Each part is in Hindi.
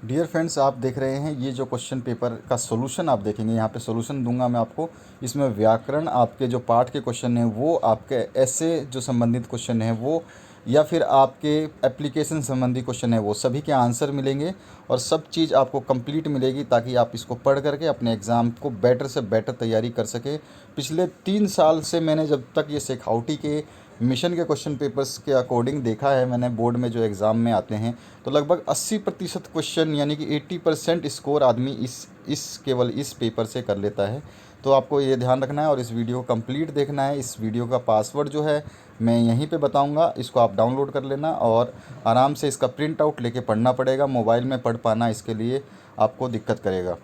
डियर फ्रेंड्स, आप देख रहे हैं ये जो क्वेश्चन पेपर का सॉल्यूशन आप देखेंगे, यहाँ पे सॉल्यूशन दूंगा मैं आपको। इसमें व्याकरण आपके जो पाठ के क्वेश्चन हैं वो, आपके ऐसे जो संबंधित क्वेश्चन हैं वो, या फिर आपके एप्लीकेशन संबंधी क्वेश्चन है वो, सभी के आंसर मिलेंगे और सब चीज़ आपको कंप्लीट मिलेगी, ताकि आप इसको पढ़ करके अपने एग्ज़ाम को बेटर से बेटर तैयारी कर सकें। पिछले 3 साल से मैंने जब तक ये शेखावटी के मिशन के क्वेश्चन पेपर्स के अकॉर्डिंग देखा है, मैंने बोर्ड में जो एग्ज़ाम में आते हैं, तो लगभग 80% क्वेश्चन यानी कि 80% स्कोर आदमी इस केवल इस पेपर से कर लेता है। तो आपको ये ध्यान रखना है और इस वीडियो को कंप्लीट देखना है। इस वीडियो का पासवर्ड जो है मैं यहीं पे बताऊंगा, इसको आप डाउनलोड कर लेना और आराम से इसका प्रिंट आउट लेके पढ़ना पड़ेगा। मोबाइल में पढ़ पाना इसके लिए आपको दिक्कत करेगा।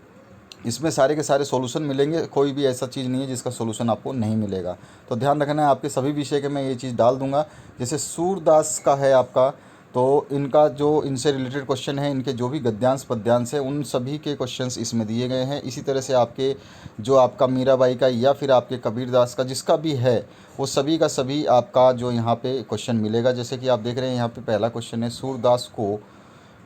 इसमें सारे के सारे सॉल्यूशन मिलेंगे, कोई भी ऐसा चीज़ नहीं है जिसका सॉल्यूशन आपको नहीं मिलेगा। तो ध्यान रखना है, आपके सभी विषय के मैं ये चीज़ डाल दूंगा। जैसे सूरदास का है आपका, तो इनका जो इनसे रिलेटेड क्वेश्चन है, इनके जो भी गद्यांश पद्यांश है, उन सभी के क्वेश्चंस इसमें दिए गए हैं। इसी तरह से आपके जो आपका मीराबाई का या फिर आपके कबीरदास का जिसका भी है, वो सभी का सभी आपका जो यहाँ पे क्वेश्चन मिलेगा। जैसे कि आप देख रहे हैं यहाँ पे पहला क्वेश्चन है, सूरदास को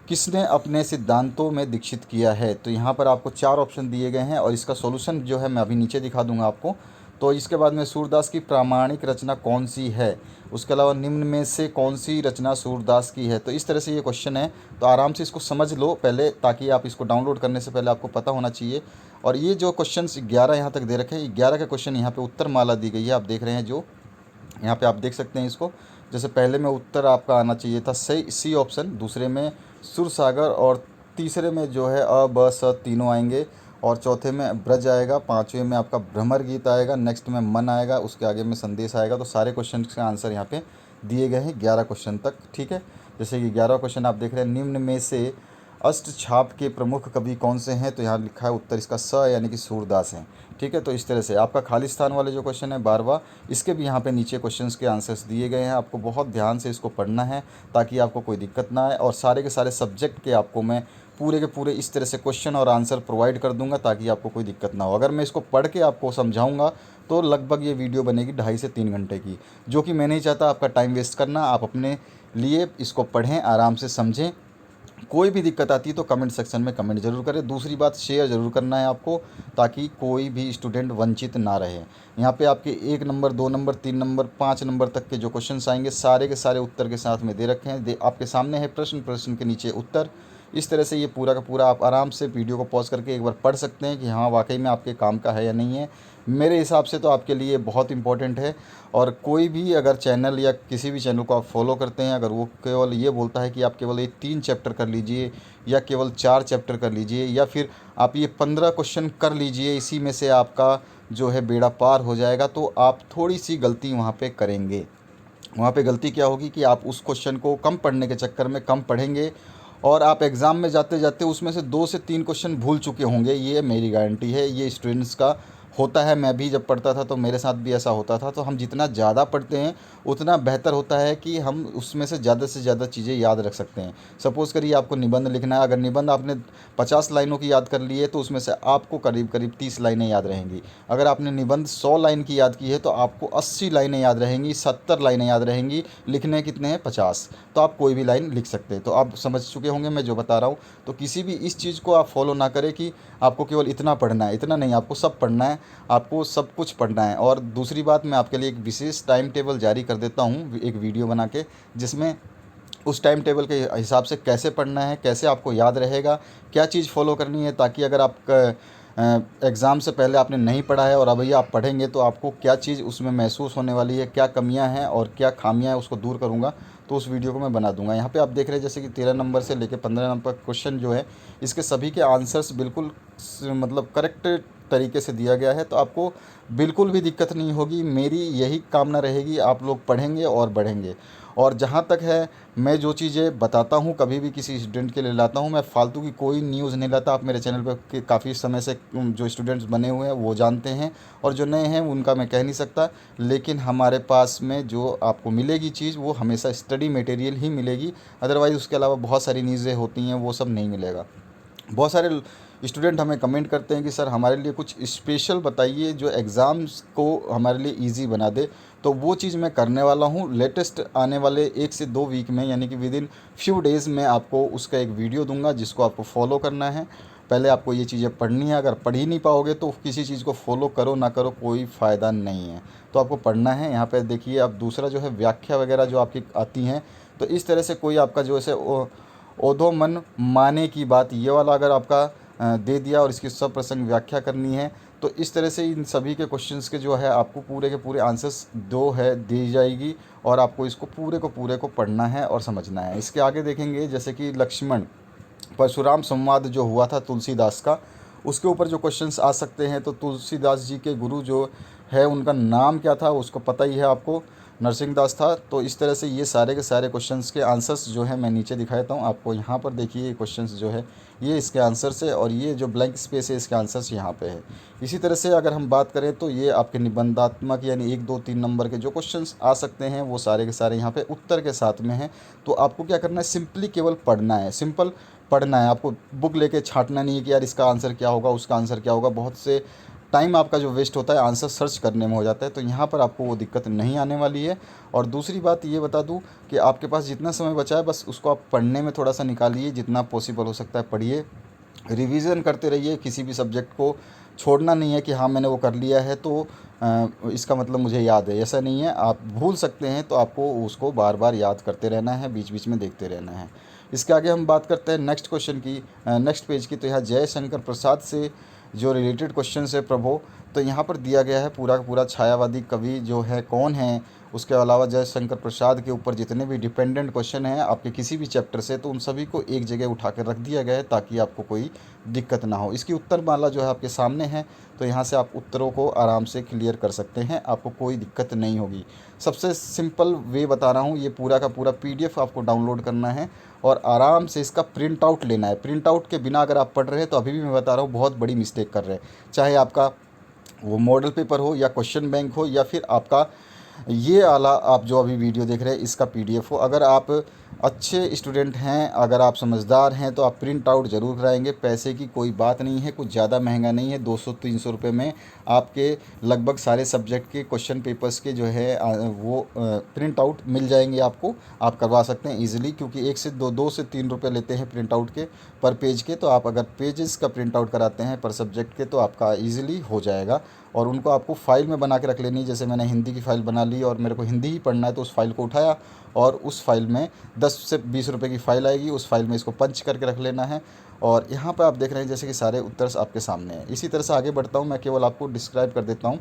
किसने अपने सिद्धांतों में दीक्षित किया है। तो यहाँ पर आपको 4 ऑप्शन दिए गए हैं और इसका सॉल्यूशन जो है मैं अभी नीचे दिखा दूंगा आपको। तो इसके बाद में सूरदास की प्रामाणिक रचना कौन सी है, उसके अलावा निम्न में से कौन सी रचना सूरदास की है। तो इस तरह से ये क्वेश्चन है, तो आराम से इसको समझ लो पहले, ताकि आप इसको डाउनलोड करने से पहले आपको पता होना चाहिए। और ये जो क्वेश्चन 11 यहाँ तक दे रखे हैं, 11 के क्वेश्चन यहाँ पे उत्तर माला दी गई है, आप देख रहे हैं जो यहाँ पे आप देख सकते हैं इसको। जैसे पहले में उत्तर आपका आना चाहिए था सही सी ऑप्शन, दूसरे में सुरसागर, और तीसरे में जो है अ ब स तीनों आएंगे, और चौथे में ब्रज आएगा, पांचवें में आपका भ्रमर गीत आएगा, नेक्स्ट में मन आएगा, उसके आगे में संदेश आएगा। तो सारे क्वेश्चन के आंसर यहाँ पे दिए गए हैं 11 क्वेश्चन तक, ठीक है। जैसे कि 11 क्वेश्चन आप देख रहे हैं, निम्न में से अष्टछाप के प्रमुख कवि कौन से हैं। तो यहाँ लिखा है उत्तर इसका स यानी कि सूरदास हैं, ठीक है। तो इस तरह से आपका खाली स्थान वाले जो क्वेश्चन है 12वां, इसके भी यहाँ पे नीचे क्वेश्चंस के आंसर्स दिए गए हैं। आपको बहुत ध्यान से इसको पढ़ना है ताकि आपको कोई दिक्कत ना आए, और सारे के सारे सब्जेक्ट के आपको मैं पूरे के पूरे इस तरह से क्वेश्चन और आंसर प्रोवाइड कर दूंगा ताकि आपको कोई दिक्कत ना हो। अगर मैं इसको पढ़ के आपको समझाऊंगा तो लगभग ये वीडियो बनेगी 2.5 से 3 घंटे की, जो कि मैं नहीं चाहता आपका टाइम वेस्ट करना। आप अपने लिए इसको पढ़ें, आराम से समझें। कोई भी दिक्कत आती है तो कमेंट सेक्शन में कमेंट ज़रूर करें। दूसरी बात, शेयर ज़रूर करना है आपको, ताकि कोई भी स्टूडेंट वंचित ना रहे। यहाँ पे आपके 1 नंबर, 2 नंबर, 3 नंबर, 5 नंबर तक के जो क्वेश्चंस आएंगे, सारे के सारे उत्तर के साथ में दे रखे हैं। आपके सामने है प्रश्न, प्रश्न के नीचे उत्तर। इस तरह से ये पूरा का पूरा आप आराम से वीडियो को पॉज करके एक बार पढ़ सकते हैं कि हाँ वाकई में आपके काम का है या नहीं है। मेरे हिसाब से तो आपके लिए बहुत इंपॉर्टेंट है। और कोई भी अगर चैनल या किसी भी चैनल को आप फॉलो करते हैं, अगर वो केवल ये बोलता है कि आप केवल ये 3 चैप्टर कर लीजिए या केवल 4 चैप्टर कर लीजिए या फिर आप ये 15 क्वेश्चन कर लीजिए, इसी में से आपका जो है बेड़ा पार हो जाएगा, तो आप थोड़ी सी गलती वहाँ पे करेंगे। वहाँ पे गलती क्या होगी कि आप उस क्वेश्चन को कम पढ़ने के चक्कर में कम पढ़ेंगे और आप एग्ज़ाम में जाते जाते उसमें से 2 से 3 क्वेश्चन भूल चुके होंगे। ये मेरी गारंटी है, ये स्टूडेंट्स का होता है। मैं भी जब पढ़ता था तो मेरे साथ भी ऐसा होता था। तो हम जितना ज़्यादा पढ़ते हैं उतना बेहतर होता है कि हम उसमें से ज़्यादा चीज़ें याद रख सकते हैं। सपोज़ करिए आपको निबंध लिखना है, अगर निबंध आपने 50 लाइनों की याद कर ली है तो उसमें से आपको करीब करीब 30 लाइनें याद रहेंगी। अगर आपने निबंध 100 लाइन की याद की है तो आपको 80 लाइनें याद रहेंगी, 70 लाइनें याद रहेंगी। लिखने कितने हैं? 50। तो आप कोई भी लाइन लिख सकते हैं। तो आप समझ चुके होंगे मैं जो बता रहा हूँ। तो किसी भी इस चीज़ को आप फॉलो ना करें कि आपको केवल इतना पढ़ना है, इतना नहीं, आपको सब पढ़ना है, आपको सब कुछ पढ़ना है। और दूसरी बात, मैं आपके लिए एक विशेष टाइम टेबल जारी कर देता हूँ, एक वीडियो बना के, जिसमें उस टाइम टेबल के हिसाब से कैसे पढ़ना है, कैसे आपको याद रहेगा, क्या चीज़ फॉलो करनी है, ताकि अगर आप एग्ज़ाम से पहले आपने नहीं पढ़ा है और अभी आप पढ़ेंगे तो आपको क्या चीज़ उसमें महसूस होने वाली है, क्या कमियां हैं और क्या खामियां हैं, उसको दूर करूंगा। तो उस वीडियो को मैं बना दूंगा। यहाँ पे आप देख रहे हैं जैसे कि 13 नंबर से लेकर 15 नंबर क्वेश्चन जो है, इसके सभी के आंसर्स बिल्कुल मतलब करेक्ट तरीके से दिया गया है। तो आपको बिल्कुल भी दिक्कत नहीं होगी। मेरी यही कामना रहेगी, आप लोग पढ़ेंगे और बढ़ेंगे। और जहाँ तक है, मैं जो चीज़ें बताता हूँ कभी भी किसी स्टूडेंट के लिए लाता हूँ, मैं फालतू की कोई न्यूज़ नहीं लाता। आप मेरे चैनल पर काफ़ी समय से जो स्टूडेंट्स बने हुए हैं वो जानते हैं, और जो नए हैं उनका मैं कह नहीं सकता। लेकिन हमारे पास में जो आपको मिलेगी चीज़ वो हमेशा स्टडी मटेरियल ही मिलेगी। अदरवाइज़ उसके अलावा बहुत सारी न्यूज़ें होती हैं, वो सब नहीं मिलेगा। बहुत सारे स्टूडेंट हमें कमेंट करते हैं कि सर हमारे लिए कुछ स्पेशल बताइए जो एग्ज़ाम्स को हमारे लिए ईजी बना दे, तो वो चीज़ मैं करने वाला हूँ लेटेस्ट आने वाले 1 से 2 वीक में, यानी कि विद इन फ्यू डेज़ में आपको उसका एक वीडियो दूंगा जिसको आपको फॉलो करना है। पहले आपको ये चीज़ें पढ़नी है, अगर पढ़ ही नहीं पाओगे तो किसी चीज़ को फॉलो करो ना करो कोई फ़ायदा नहीं है, तो आपको पढ़ना है। यहाँ पे देखिए अब दूसरा जो है व्याख्या वगैरह जो आपकी आती हैं, तो इस तरह से कोई आपका जो ऐसे ओधो मन माने की बात, ये वाला अगर आपका दे दिया और इसकी सब प्रसंग व्याख्या करनी है, तो इस तरह से इन सभी के क्वेश्चंस के जो है आपको पूरे के पूरे आंसर्स दो है दी जाएगी और आपको इसको पूरे को पढ़ना है और समझना है। इसके आगे देखेंगे जैसे कि लक्ष्मण परशुराम संवाद जो हुआ था तुलसीदास का, उसके ऊपर जो क्वेश्चंस आ सकते हैं, तो तुलसीदास जी के गुरु जो है उनका नाम क्या था उसको पता ही है आपको, नरसिंह दास था। तो इस तरह से ये सारे के सारे क्वेश्चंस के आंसर्स जो है मैं नीचे दिखाता हूँ आपको। यहाँ पर देखिए ये क्वेश्चंस जो है ये इसके आंसर्स है और ये जो ब्लैंक स्पेस है इसके आंसर्स यहाँ पे है। इसी तरह से अगर हम बात करें तो ये आपके निबंधात्मक यानी 1 2 3 नंबर के जो क्वेश्चंस आ सकते हैं वो सारे के सारे यहाँ पे उत्तर के साथ में हैं। तो आपको क्या करना है, सिंपली केवल पढ़ना है, सिंपल पढ़ना है। आपको बुक लेके छांटना नहीं है कि यार इसका आंसर क्या होगा उसका आंसर क्या होगा, बहुत से टाइम आपका जो वेस्ट होता है आंसर सर्च करने में हो जाता है, तो यहाँ पर आपको वो दिक्कत नहीं आने वाली है। और दूसरी बात ये बता दूँ कि आपके पास जितना समय बचा है बस उसको आप पढ़ने में थोड़ा सा निकालिए, जितना पॉसिबल हो सकता है पढ़िए, रिवीजन करते रहिए, किसी भी सब्जेक्ट को छोड़ना नहीं है कि हाँ मैंने वो कर लिया है तो इसका मतलब मुझे याद है, ऐसा नहीं है। आप भूल सकते हैं तो आपको उसको बार बार याद करते रहना है, बीच बीच में देखते रहना है। इसके आगे हम बात करते हैं नेक्स्ट क्वेश्चन की, नेक्स्ट पेज की। तो यहाँ जयशंकर प्रसाद से जो रिलेटेड क्वेश्चन है प्रभो, तो यहाँ पर दिया गया है पूरा का पूरा छायावादी कवि जो है कौन है, उसके अलावा जयशंकर प्रसाद के ऊपर जितने भी डिपेंडेंट क्वेश्चन हैं आपके किसी भी चैप्टर से, तो उन सभी को एक जगह उठा कर रख दिया गया है ताकि आपको कोई दिक्कत ना हो। इसकी उत्तर माला जो है आपके सामने है, तो यहाँ से आप उत्तरों को आराम से क्लियर कर सकते हैं, आपको कोई दिक्कत नहीं होगी। सबसे सिंपल वे बता रहा हूँ, ये पूरा का पूरा PDF आपको डाउनलोड करना है और आराम से इसका प्रिंट आउट लेना है। प्रिंट आउट के बिना अगर आप पढ़ रहे हैं तो अभी भी मैं बता रहा हूँ बहुत बड़ी मिस्टेक कर रहे हैं, चाहे आपका वो मॉडल पेपर हो या क्वेश्चन बैंक हो या फिर आपका ये वाला आप जो अभी वीडियो देख रहे हैं इसका PDF हो। अगर आप अच्छे स्टूडेंट हैं, अगर आप समझदार हैं तो आप प्रिंट आउट ज़रूर कराएंगे। पैसे की कोई बात नहीं है, कुछ ज़्यादा महंगा नहीं है, 200-300 रुपये में आपके लगभग सारे सब्जेक्ट के क्वेश्चन पेपर्स के जो है वो प्रिंट आउट मिल जाएंगे आपको, आप करवा सकते हैं ईजिली, क्योंकि 2 से 3 रुपये लेते हैं प्रिंट आउट के पर पेज के। तो आप अगर पेजेस का प्रिंट आउट कराते हैं पर सब्जेक्ट के तो आपका ईजिली हो जाएगा। और उनको आपको फ़ाइल में बना के रख लेनी है, जैसे मैंने हिंदी की फ़ाइल बना ली और मेरे को हिंदी ही पढ़ना है तो उस फाइल को उठाया और उस फाइल में 10 से 20 रुपए की फ़ाइल आएगी, उस फाइल में इसको पंच करके रख लेना है। और यहाँ पर आप देख रहे हैं जैसे कि सारे उत्तर आपके सामने हैं। इसी तरह से आगे बढ़ता हूँ, मैं केवल आपको डिस्क्राइब कर देता हूँ।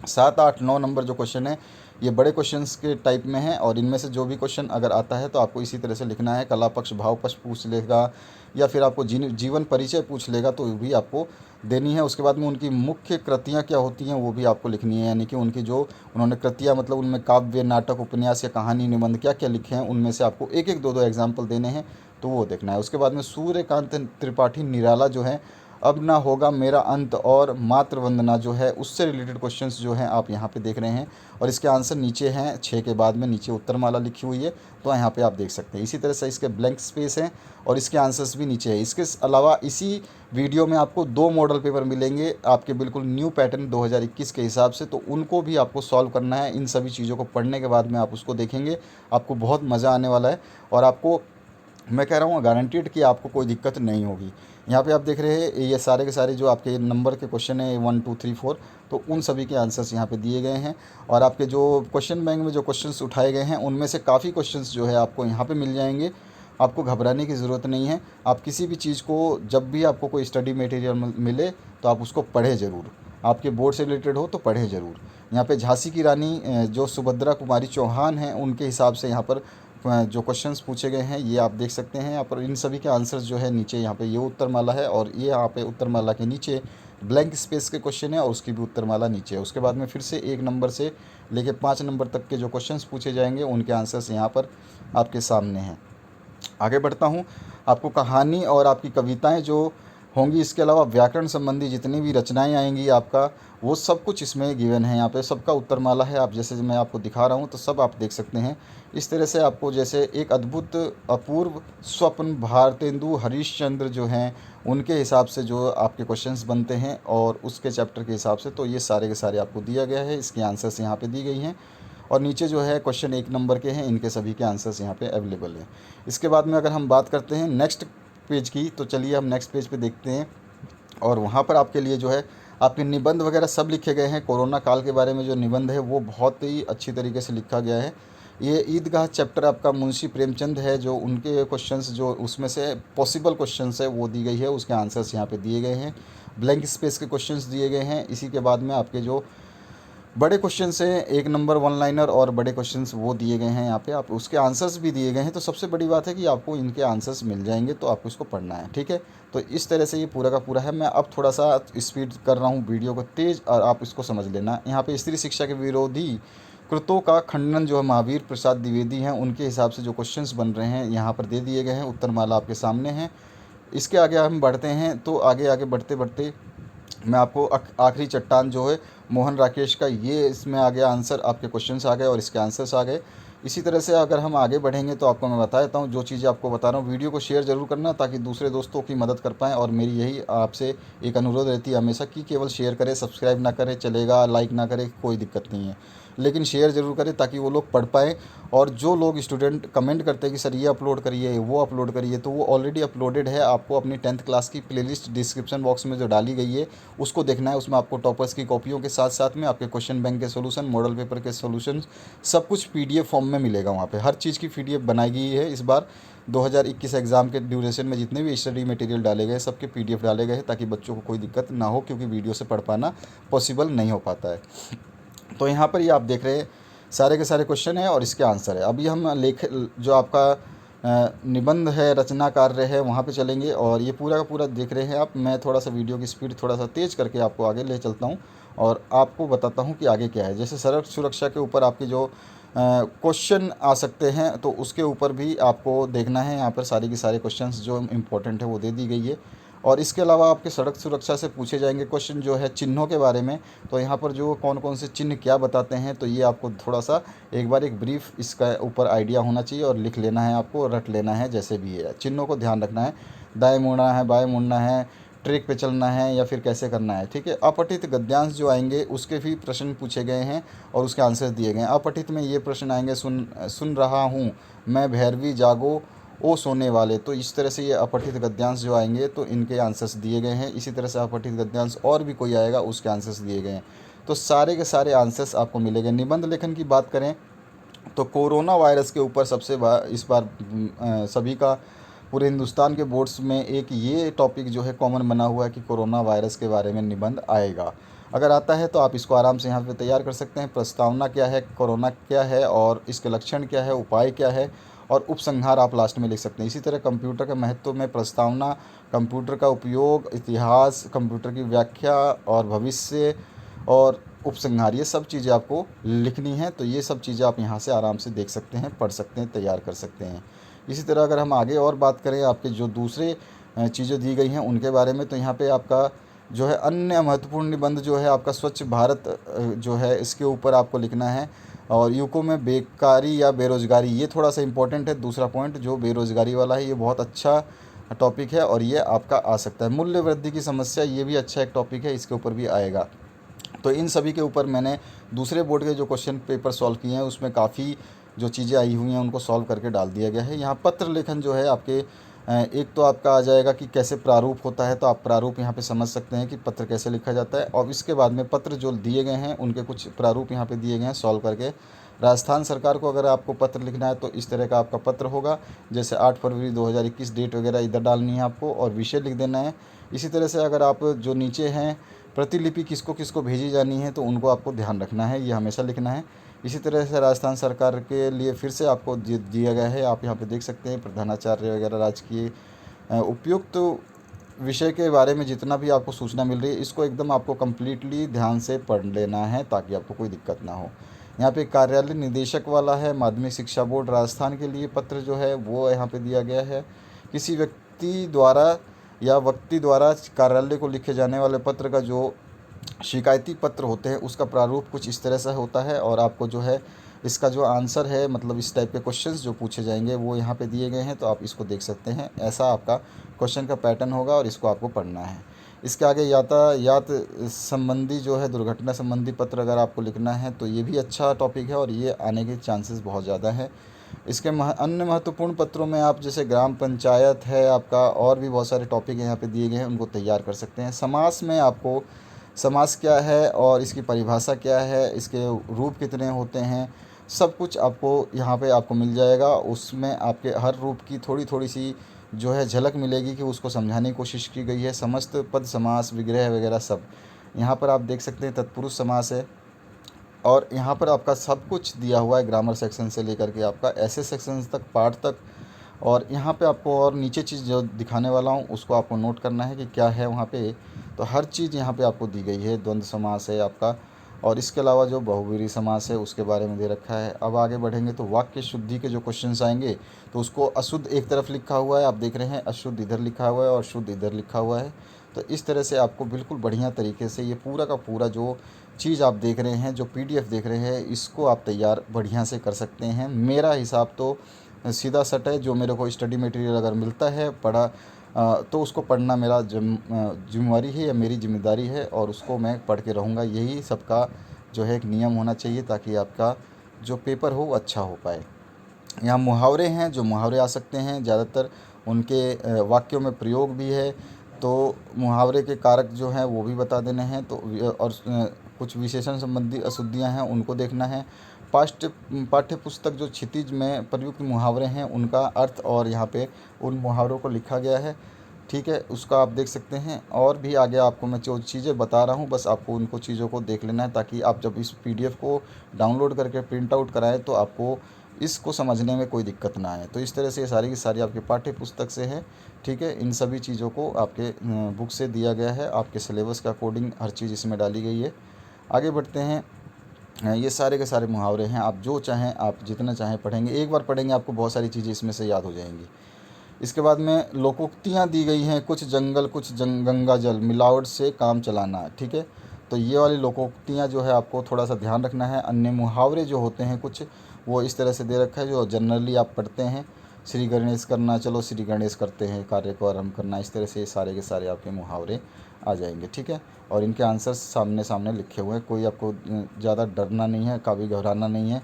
7 8 9 नंबर जो क्वेश्चन है ये बड़े क्वेश्चंस के टाइप में है और इनमें से जो भी क्वेश्चन अगर आता है तो आपको इसी तरह से लिखना है। कला पक्ष भाव पक्ष पूछ लेगा या फिर आपको जीवन परिचय पूछ लेगा तो भी आपको देनी है। उसके बाद में उनकी मुख्य कृतियाँ क्या होती हैं वो भी आपको लिखनी है, यानी कि उनकी जो उन्होंने कृतियाँ मतलब उनमें काव्य नाटक उपन्यास या कहानी निबंध क्या क्या लिखे हैं उनमें से आपको एक एक दो दो एग्जाम्पल देने हैं, तो वो देखना है। उसके बाद में सूर्यकांत त्रिपाठी निराला जो है अब ना होगा मेरा अंत और मातृ वंदना जो है उससे रिलेटेड क्वेश्चंस जो हैं आप यहाँ पे देख रहे हैं और इसके आंसर नीचे हैं 6 के बाद में नीचे उत्तरमाला लिखी हुई है, तो यहाँ पे आप देख सकते हैं। इसी तरह से इसके ब्लैंक स्पेस हैं और इसके आंसर्स भी नीचे है। इसके अलावा इसी वीडियो में आपको 2 मॉडल पेपर मिलेंगे आपके बिल्कुल न्यू पैटर्न 2021 के हिसाब से, तो उनको भी आपको सॉल्व करना है। इन सभी चीज़ों को पढ़ने के बाद में आप उसको देखेंगे, आपको बहुत मज़ा आने वाला है और आपको मैं कह रहा हूँ गारंटीड कि आपको कोई दिक्कत नहीं होगी। यहाँ पे आप देख रहे हैं ये सारे के सारे जो आपके नंबर के क्वेश्चन है 1 2 3 4, तो उन सभी के आंसर्स यहाँ पे दिए गए हैं। और आपके जो क्वेश्चन बैंक में जो क्वेश्चंस उठाए गए हैं उनमें से काफ़ी क्वेश्चंस जो है आपको यहाँ पे मिल जाएंगे, आपको घबराने की ज़रूरत नहीं है। आप किसी भी चीज़ को जब भी आपको कोई स्टडी मटेरियल मिले तो आप उसको पढ़ें ज़रूर, आपके बोर्ड से रिलेटेड हो तो पढ़ें ज़रूर। यहाँ पे झांसी की रानी जो सुभद्रा कुमारी चौहान हैं उनके हिसाब से यहाँ पर जो क्वेश्चंस पूछे गए हैं ये आप देख सकते हैं यहाँ पर। इन सभी के आंसर्स जो है नीचे यहाँ पे ये उत्तरमाला है और ये यहाँ पे उत्तरमाला के नीचे ब्लैंक स्पेस के क्वेश्चन है और उसकी भी उत्तरमाला नीचे है। उसके बाद में फिर से 1 नंबर से लेके 5 नंबर तक के जो क्वेश्चंस पूछे जाएंगे उनके आंसर्स यहाँ पर आपके सामने हैं। आगे बढ़ता हूँ, आपको कहानी और आपकी कविताएँ जो होंगी। इसके अलावा व्याकरण संबंधी जितनी भी रचनाएं आएंगी आपका, वो सब कुछ इसमें गिवन है। यहाँ पे सबका उत्तरमाला है, आप जैसे मैं आपको दिखा रहा हूँ तो सब आप देख सकते हैं। इस तरह से आपको जैसे एक अद्भुत अपूर्व स्वप्न भारतेंदु हरीशचंद्र जो हैं उनके हिसाब से जो आपके क्वेश्चंस बनते हैं और उसके चैप्टर के हिसाब से, तो ये सारे के सारे आपको दिया गया है। इसके आंसर्स यहाँ पे दी गई हैं और नीचे जो है क्वेश्चन 1 नंबर के हैं, इनके सभी के आंसर्स यहाँ पे अवेलेबल हैं। इसके बाद में अगर हम बात करते हैं नेक्स्ट पेज की, तो चलिए हम नेक्स्ट पेज पे देखते हैं। और वहाँ पर आपके लिए जो है आपके निबंध वगैरह सब लिखे गए हैं। कोरोना काल के बारे में जो निबंध है वो बहुत ही अच्छी तरीके से लिखा गया है। ये ईदगाह चैप्टर आपका मुंशी प्रेमचंद है, जो उनके क्वेश्चंस जो उसमें से पॉसिबल क्वेश्चंस है वो दी गई है, उसके आंसर्स यहाँ पे दिए गए हैं। ब्लैंक स्पेस के क्वेश्चंस दिए गए हैं। इसी के बाद में आपके जो बड़े क्वेश्चंस हैं 1 नंबर 1 लाइनर और बड़े क्वेश्चंस वो दिए गए हैं यहाँ पे, आप उसके आंसर्स भी दिए गए हैं। तो सबसे बड़ी बात है कि आपको इनके आंसर्स मिल जाएंगे, तो आपको इसको पढ़ना है, ठीक है। तो इस तरह से ये पूरा का पूरा है। मैं अब थोड़ा सा स्पीड कर रहा हूँ वीडियो को तेज़, और आप इसको समझ लेना। यहाँ पे स्त्री शिक्षा के विरोधी कृतों का खंडन जो है महावीर प्रसाद द्विवेदी हैं, उनके हिसाब से जो क्वेश्चंस बन रहे हैं यहाँ पर दे दिए गए हैं। उत्तरमाला आपके सामने है। इसके आगे हम बढ़ते हैं, तो आगे आगे बढ़ते बढ़ते मैं आपको आखिरी चट्टान जो है मोहन राकेश का, ये इसमें आ गया आंसर, आपके क्वेश्चंस आ गए और इसके आंसर्स आ गए। इसी तरह से अगर हम आगे बढ़ेंगे तो आपको मैं बता देता हूँ जो चीज़ें आपको बता रहा हूँ। वीडियो को शेयर ज़रूर करना ताकि दूसरे दोस्तों की मदद कर पाएँ, और मेरी यही आपसे एक अनुरोध रहती है हमेशा कि केवल शेयर करें, सब्सक्राइब ना करें चलेगा, लाइक ना करें कोई दिक्कत नहीं है, लेकिन शेयर ज़रूर करें ताकि वो लोग पढ़ पाएँ। और जो लोग स्टूडेंट कमेंट करते हैं कि सर ये अपलोड करिए वो अपलोड करिए, तो वो ऑलरेडी अपलोडेड है। आपको अपनी 10th क्लास की प्लेलिस्ट डिस्क्रिप्शन बॉक्स में जो डाली गई है उसको देखना है। उसमें आपको टॉपर्स की कॉपियों के साथ साथ में आपके क्वेश्चन बैंक के सोल्यूशन, मॉडल पेपर के सोल्यूशन, सब कुछ पीडीएफ फॉर्म में मिलेगा। वहाँ पे हर चीज़ की पीडीएफ बनाई गई है। इस बार 2021 एग्ज़ाम के ड्यूरेशन में जितने भी स्टडी मटेरियल डाले गए सबके पीडीएफ डाले गए हैं, ताकि बच्चों को कोई दिक्कत ना हो, क्योंकि वीडियो से पढ़ पाना पॉसिबल नहीं हो पाता है। तो यहाँ पर ये आप देख रहे हैं सारे के सारे क्वेश्चन है और इसके आंसर है। अभी हम लेख जो आपका निबंध है, रचना कार्य है, वहाँ पे चलेंगे और ये पूरा का पूरा देख रहे हैं आप। मैं थोड़ा सा वीडियो की स्पीड थोड़ा सा तेज़ करके आपको आगे ले चलता हूँ और आपको बताता हूँ कि आगे क्या है। जैसे सड़क सुरक्षा के ऊपर आपके जो क्वेश्चन आ सकते हैं, तो उसके ऊपर भी आपको देखना है। यहाँ पर सारी की सारे क्वेश्चंस जो इम्पोर्टेंट है वो दे दी गई है। और इसके अलावा आपके सड़क सुरक्षा से पूछे जाएंगे क्वेश्चन जो है चिन्हों के बारे में। तो यहाँ पर जो कौन कौन से चिन्ह क्या बताते हैं, तो ये आपको थोड़ा सा एक बार एक ब्रीफ इसका ऊपर आइडिया होना चाहिए और लिख लेना है, आपको रट लेना है। जैसे भी है चिन्हों को ध्यान रखना है, दाएँ मुड़ना है, बाएँ मुड़ना है, ट्रैक पे चलना है या फिर कैसे करना है, ठीक है। अपठित गद्यांश जो आएंगे उसके भी प्रश्न पूछे गए हैं और उसके आंसर दिए गए हैं। अपठित में ये प्रश्न आएंगे, सुन रहा हूँ मैं भैरवी जागो ओ सोने वाले। तो इस तरह से ये अपठित गद्यांश जो आएंगे तो इनके आंसर्स दिए गए हैं। इसी तरह से अपठित गद्यांश और भी कोई आएगा उसके आंसर्स दिए गए हैं। तो सारे के सारे आंसर्स आपको मिलेंगे। निबंध लेखन की बात करें तो कोरोना वायरस के ऊपर इस बार सभी का पूरे हिंदुस्तान के बोर्ड्स में एक ये टॉपिक जो है कॉमन बना हुआ है कि कोरोना वायरस के बारे में निबंध आएगा। अगर आता है तो आप इसको आराम से यहाँ पे तैयार कर सकते हैं। प्रस्तावना क्या है, कोरोना क्या है और इसके लक्षण क्या है, उपाय क्या है, और उपसंहार आप लास्ट में लिख सकते हैं। इसी तरह कंप्यूटर के महत्व में प्रस्तावना, कंप्यूटर का उपयोग, इतिहास, कंप्यूटर की व्याख्या और भविष्य और उपसंहार, ये सब चीज़ें आपको लिखनी है। तो ये सब चीज़ें आप यहाँ से आराम से देख सकते हैं, पढ़ सकते हैं, तैयार कर सकते हैं। इसी तरह अगर हम आगे और बात करें आपके जो दूसरे चीज़ें दी गई हैं उनके बारे में, तो यहाँ पे आपका जो है अन्य महत्वपूर्ण निबंध जो है आपका स्वच्छ भारत जो है इसके ऊपर आपको लिखना है। और यूको में बेकारी या बेरोज़गारी, ये थोड़ा सा इम्पोर्टेंट है। दूसरा पॉइंट जो बेरोज़गारी वाला है, ये बहुत अच्छा टॉपिक है और ये आपका आ सकता है। मूल्य वृद्धि की समस्या, ये भी अच्छा एक टॉपिक है, इसके ऊपर भी आएगा। तो इन सभी के ऊपर मैंने दूसरे बोर्ड के जो क्वेश्चन पेपर सॉल्व किए हैं उसमें काफ़ी जो चीज़ें आई हुई हैं उनको सॉल्व करके डाल दिया गया है। यहाँ पत्र लेखन जो है आपके एक तो आपका आ जाएगा कि कैसे प्रारूप होता है, तो आप प्रारूप यहाँ पे समझ सकते हैं कि पत्र कैसे लिखा जाता है। और इसके बाद में पत्र जो दिए गए हैं उनके कुछ प्रारूप यहाँ पे दिए गए हैं सॉल्व करके। राजस्थान सरकार को अगर आपको पत्र लिखना है तो इस तरह का आपका पत्र होगा, जैसे 8 फरवरी 2021 डेट वगैरह इधर डालनी है आपको और विषय लिख देना है। इसी तरह से अगर आप जो नीचे हैं प्रतिलिपि किसको किसको भेजी जानी है तो उनको आपको ध्यान रखना है, ये हमेशा लिखना है। इसी तरह से राजस्थान सरकार के लिए फिर से आपको दिया गया है, आप यहाँ पे देख सकते हैं प्रधानाचार्य वगैरह राजकीय उपयुक्त विषय के बारे में जितना भी आपको सूचना मिल रही है इसको एकदम आपको कम्प्लीटली ध्यान से पढ़ लेना है ताकि आपको कोई दिक्कत ना हो। यहाँ पे कार्यालय निदेशक वाला है, माध्यमिक शिक्षा बोर्ड राजस्थान के लिए पत्र जो है वो यहाँ पे दिया गया है। किसी व्यक्ति द्वारा या व्यक्ति द्वारा कार्यालय को लिखे जाने वाले पत्र का जो शिकायती पत्र होते हैं उसका प्रारूप कुछ इस तरह से होता है। और आपको जो है इसका जो आंसर है, मतलब इस टाइप के क्वेश्चंस जो पूछे जाएंगे वो यहाँ पे दिए गए हैं, तो आप इसको देख सकते हैं। ऐसा आपका क्वेश्चन का पैटर्न होगा और इसको आपको पढ़ना है। इसके आगे यातायात संबंधी जो है दुर्घटना संबंधी पत्र अगर आपको लिखना है तो ये भी अच्छा टॉपिक है और ये आने के चांसेस बहुत ज़्यादा है। इसके अन्य महत्वपूर्ण पत्रों में आप जैसे ग्राम पंचायत है आपका, और भी बहुत सारे टॉपिक यहाँ पे दिए गए हैं, उनको तैयार कर सकते हैं। समास में आपको समास क्या है और इसकी परिभाषा क्या है, इसके रूप कितने होते हैं, सब कुछ आपको यहाँ पे आपको मिल जाएगा। उसमें आपके हर रूप की थोड़ी थोड़ी सी जो है झलक मिलेगी कि उसको समझाने की कोशिश की गई है। समस्त पद समास विग्रह वगैरह सब यहाँ पर आप देख सकते हैं। तत्पुरुष समास है और यहाँ पर आपका सब कुछ दिया हुआ है, ग्रामर सेक्शन से लेकर के आपका ऐसे सेक्शन तक, पार्ट तक। और यहाँ पे आपको और नीचे चीज़ जो दिखाने वाला हूँ उसको आपको नोट करना है कि क्या है वहाँ पे। तो हर चीज़ यहाँ पे आपको दी गई है। द्वंद्व समास है आपका, और इसके अलावा जो बहुव्रीहि समास है उसके बारे में दे रखा है। अब आगे बढ़ेंगे तो वाक्य शुद्धि के जो क्वेश्चंस आएंगे तो उसको अशुद्ध एक तरफ लिखा हुआ है, आप देख रहे हैं, अशुद्ध इधर लिखा हुआ है और शुद्ध इधर लिखा हुआ है। तो इस तरह से आपको बिल्कुल बढ़िया तरीके से ये पूरा का पूरा जो चीज़ आप देख रहे हैं, जो PDF देख रहे हैं, इसको आप तैयार बढ़िया से कर सकते हैं। मेरा हिसाब तो सीधा सट है। जो मेरे को स्टडी मटेरियल अगर मिलता है पढ़ा तो उसको पढ़ना मेरा जिम्मेवारी है या मेरी जिम्मेदारी है, और उसको मैं पढ़ के रहूँगा। यही सबका जो है एक नियम होना चाहिए ताकि आपका जो पेपर हो वो अच्छा हो पाए। यहाँ मुहावरे हैं, जो मुहावरे आ सकते हैं ज़्यादातर उनके वाक्यों में प्रयोग भी है। तो मुहावरे के कारक जो हैं वो भी बता देने हैं। तो और कुछ विशेषण संबंधी अशुद्धियाँ हैं उनको देखना है। पाठ्य पुस्तक जो क्षितिज में प्रयुक्त मुहावरे हैं उनका अर्थ और यहाँ पे उन मुहावरों को लिखा गया है, ठीक है, उसका आप देख सकते हैं। और भी आगे आपको मैं जो चीज़ें बता रहा हूँ बस आपको उनको चीज़ों को देख लेना है, ताकि आप जब इस PDF को डाउनलोड करके प्रिंट आउट कराएँ तो आपको इसको समझने में कोई दिक्कत ना आए। तो इस तरह से ये सारी की सारी आपकी पाठ्य पुस्तक से है, ठीक है। इन सभी चीज़ों को आपके बुक से दिया गया है, आपके सिलेबस के अकॉर्डिंग हर चीज़ इसमें डाली गई है। आगे बढ़ते हैं। ये सारे के सारे मुहावरे हैं, आप जो चाहें आप जितना चाहें पढ़ेंगे, एक बार पढ़ेंगे आपको बहुत सारी चीज़ें इसमें से याद हो जाएंगी। इसके बाद में लोकोक्तियाँ दी गई हैं, कुछ जंगल कुछ गंगा जल, मिलावट से काम चलाना, ठीक है। तो ये वाली लोकोक्तियाँ जो है आपको थोड़ा सा ध्यान रखना है। अन्य मुहावरे जो होते हैं कुछ वो इस तरह से दे रखा है जो जनरली आप पढ़ते हैं। श्री गणेश करना, चलो श्री गणेश करते हैं, कार्य को आरंभ करना, इस तरह से ये सारे के सारे आपके मुहावरे आ जाएंगे, ठीक है। और इनके आंसर्स सामने सामने लिखे हुए हैं, कोई आपको ज़्यादा डरना नहीं है, कभी घबराना नहीं है।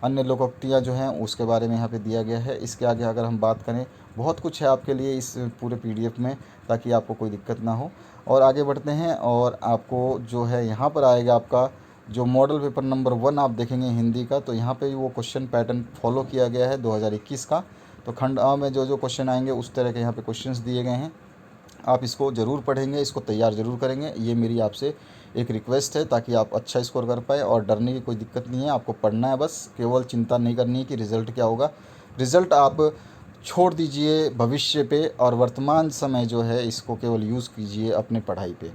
अन्य लोकोक्तियाँ जो हैं उसके बारे में यहाँ पे दिया गया है। इसके आगे अगर हम बात करें, बहुत कुछ है आपके लिए इस पूरे PDF में, ताकि आपको कोई दिक्कत ना हो। और आगे बढ़ते हैं और आपको जो है यहाँ पर आएगा आपका जो मॉडल पेपर नंबर 1 आप देखेंगे हिंदी का, तो यहाँ पे वो क्वेश्चन पैटर्न फॉलो किया गया है 2021 का। तो खंड A में जो जो क्वेश्चन आएंगे उस तरह के यहाँ पे क्वेश्चंस दिए गए हैं। आप इसको ज़रूर पढ़ेंगे, इसको तैयार ज़रूर करेंगे, ये मेरी आपसे एक रिक्वेस्ट है, ताकि आप अच्छा स्कोर कर पाए। और डरने की कोई दिक्कत नहीं है, आपको पढ़ना है बस, केवल चिंता नहीं करनी है कि रिज़ल्ट क्या होगा। रिज़ल्ट आप छोड़ दीजिए भविष्य पे, और वर्तमान समय जो है इसको केवल यूज़ कीजिए अपने पढ़ाई पे।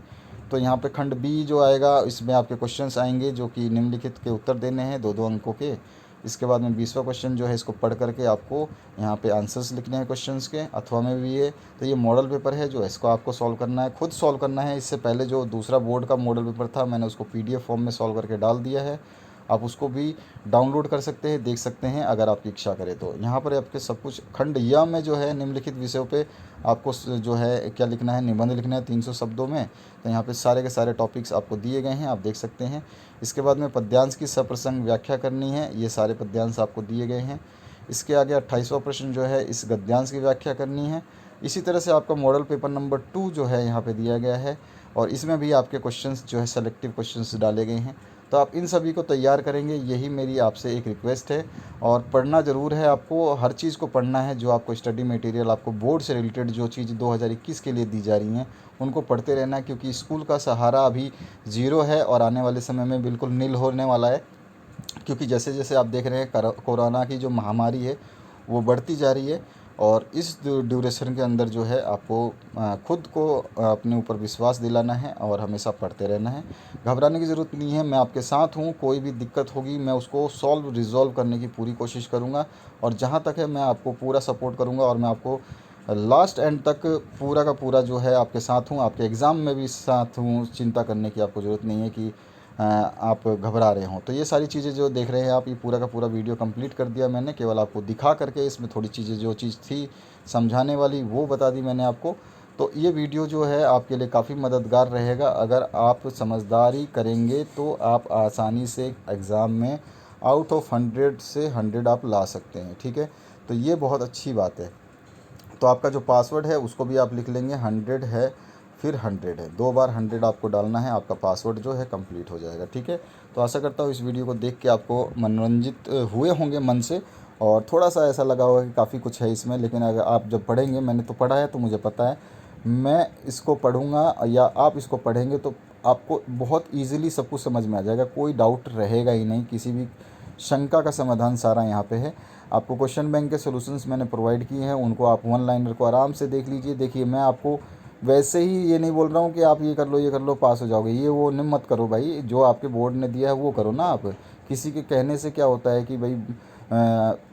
तो यहाँ पे खंड B जो आएगा इसमें आपके क्वेश्चंस आएंगे जो कि निम्नलिखित के उत्तर देने हैं 2-2 अंकों के। इसके बाद में 20वां क्वेश्चन जो है इसको पढ़ करके आपको यहाँ पे आंसर्स लिखने हैं क्वेश्चंस के, अथवा में भी है। तो ये मॉडल पेपर है जो इसको आपको सॉल्व करना है, खुद सॉल्व करना है। इससे पहले जो दूसरा बोर्ड का मॉडल पेपर था मैंने उसको PDF फॉर्म में सॉल्व करके डाल दिया है, आप उसको भी डाउनलोड कर सकते हैं, देख सकते हैं अगर आपकी इच्छा करे तो। यहाँ पर आपके सब कुछ खंड य में जो है निम्नलिखित विषयों पे आपको जो है क्या लिखना है, निबंध लिखना है 300 शब्दों में। तो यहाँ पे सारे के सारे टॉपिक्स आपको दिए गए हैं, आप देख सकते हैं। इसके बाद में पद्यांश की सप्रसंग व्याख्या करनी है, ये सारे पद्यांश आपको दिए गए हैं। इसके आगे 28वां प्रश्न जो है इस गद्यांश की व्याख्या करनी है। इसी तरह से आपका मॉडल पेपर नंबर 2 जो है यहाँ पे दिया गया है, और इसमें भी आपके क्वेश्चंस जो है सेलेक्टिव क्वेश्चंस डाले गए हैं। तो आप इन सभी को तैयार करेंगे, यही मेरी आपसे एक रिक्वेस्ट है। और पढ़ना ज़रूर है, आपको हर चीज़ को पढ़ना है। जो आपको स्टडी मटेरियल आपको बोर्ड से रिलेटेड जो चीज़ 2021 के लिए दी जा रही हैं उनको पढ़ते रहना है, क्योंकि स्कूल का सहारा अभी ज़ीरो है और आने वाले समय में बिल्कुल नील होने वाला है। क्योंकि जैसे जैसे आप देख रहे हैं कोरोना की जो महामारी है वो बढ़ती जा रही है, और इस ड्यूरेशन के अंदर जो है आपको खुद को अपने ऊपर विश्वास दिलाना है और हमेशा पढ़ते रहना है। घबराने की ज़रूरत नहीं है, मैं आपके साथ हूँ। कोई भी दिक्कत होगी मैं उसको रिज़ॉल्व करने की पूरी कोशिश करूँगा, और जहाँ तक है मैं आपको पूरा सपोर्ट करूँगा, और मैं आपको लास्ट एंड तक पूरा का पूरा जो है आपके साथ हूँ, आपके एग्ज़ाम में भी साथ हूँ। चिंता करने की आपको ज़रूरत नहीं है कि आप घबरा रहे हों। तो ये सारी चीज़ें जो देख रहे हैं आप, ये पूरा का पूरा वीडियो कंप्लीट कर दिया मैंने, केवल आपको दिखा करके इसमें थोड़ी चीज़ें जो चीज़ थी समझाने वाली वो बता दी मैंने आपको। तो ये वीडियो जो है आपके लिए काफ़ी मददगार रहेगा। अगर आप समझदारी करेंगे तो आप आसानी से एग्ज़ाम में आउट ऑफ 100 से 100 आप ला सकते हैं, ठीक है। तो ये बहुत अच्छी बात है। तो आपका जो पासवर्ड है उसको भी आप लिख लेंगे, 100 है फिर 100 है, 2 बार 100 आपको डालना है, आपका पासवर्ड जो है कंप्लीट हो जाएगा, ठीक है। तो आशा करता हूँ इस वीडियो को देख के आपको मनोरंजित हुए होंगे मन से, और थोड़ा सा ऐसा लगा होगा कि काफ़ी कुछ है इसमें, लेकिन अगर आप जब पढ़ेंगे, मैंने तो पढ़ा है तो मुझे पता है, मैं इसको पढ़ूँगा या आप इसको पढ़ेंगे तो आपको बहुत ईज़िली सब कुछ समझ में आ जाएगा, कोई डाउट रहेगा ही नहीं। किसी भी शंका का समाधान सारा यहाँ पे है। आपको क्वेश्चन बैंक के सॉल्यूशंस मैंने प्रोवाइड किए हैं, उनको आप वन लाइनर को आराम से देख लीजिए। देखिए, मैं आपको वैसे ही ये नहीं बोल रहा हूँ कि आप ये कर लो पास हो जाओगे, ये वो नहीं, मत करो भाई। जो आपके बोर्ड ने दिया है वो करो ना आप। किसी के कहने से क्या होता है कि भाई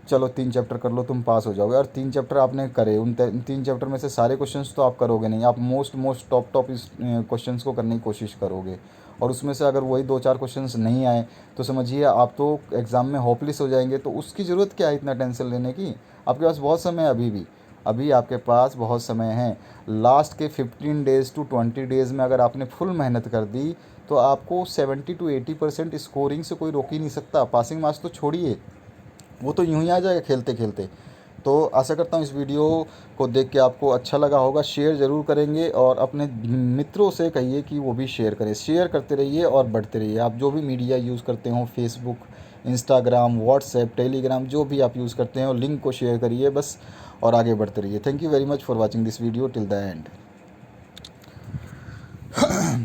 चलो 3 चैप्टर कर लो तुम पास हो जाओगे, और 3 चैप्टर आपने करे, उन 3 चैप्टर में से सारे क्वेश्चंस तो आप करोगे नहीं। आप मोस्ट टॉप इस क्वेश्चंस को करने की कोशिश करोगे, और उसमें से अगर वही 2-4 क्वेश्चंस नहीं आए तो समझिए आप तो एग्ज़ाम में होपलेस हो जाएंगे। तो उसकी ज़रूरत क्या है इतना टेंशन लेने की? आपके पास बहुत समय है अभी आपके पास बहुत समय है। लास्ट के 15 डेज़ टू 20 डेज़ में अगर आपने फुल मेहनत कर दी तो आपको 70 to 80% स्कोरिंग से कोई रोक ही नहीं सकता। पासिंग मार्क्स तो छोड़िए, वो तो यूँ ही आ जाएगा खेलते खेलते। तो आशा करता हूँ इस वीडियो को देख के आपको अच्छा लगा होगा। शेयर ज़रूर करेंगे, और अपने मित्रों से कहिए कि वो भी शेयर करें। शेयर करते रहिए और बढ़ते रहिए। आप जो भी मीडिया यूज़ करते हो, फेसबुक, इंस्टाग्राम, व्हाट्सएप, टेलीग्राम, जो भी आप यूज़ करते हो, लिंक को शेयर करिए बस, और आगे बढ़ते रहिए। Thank you very much for watching this video till the end.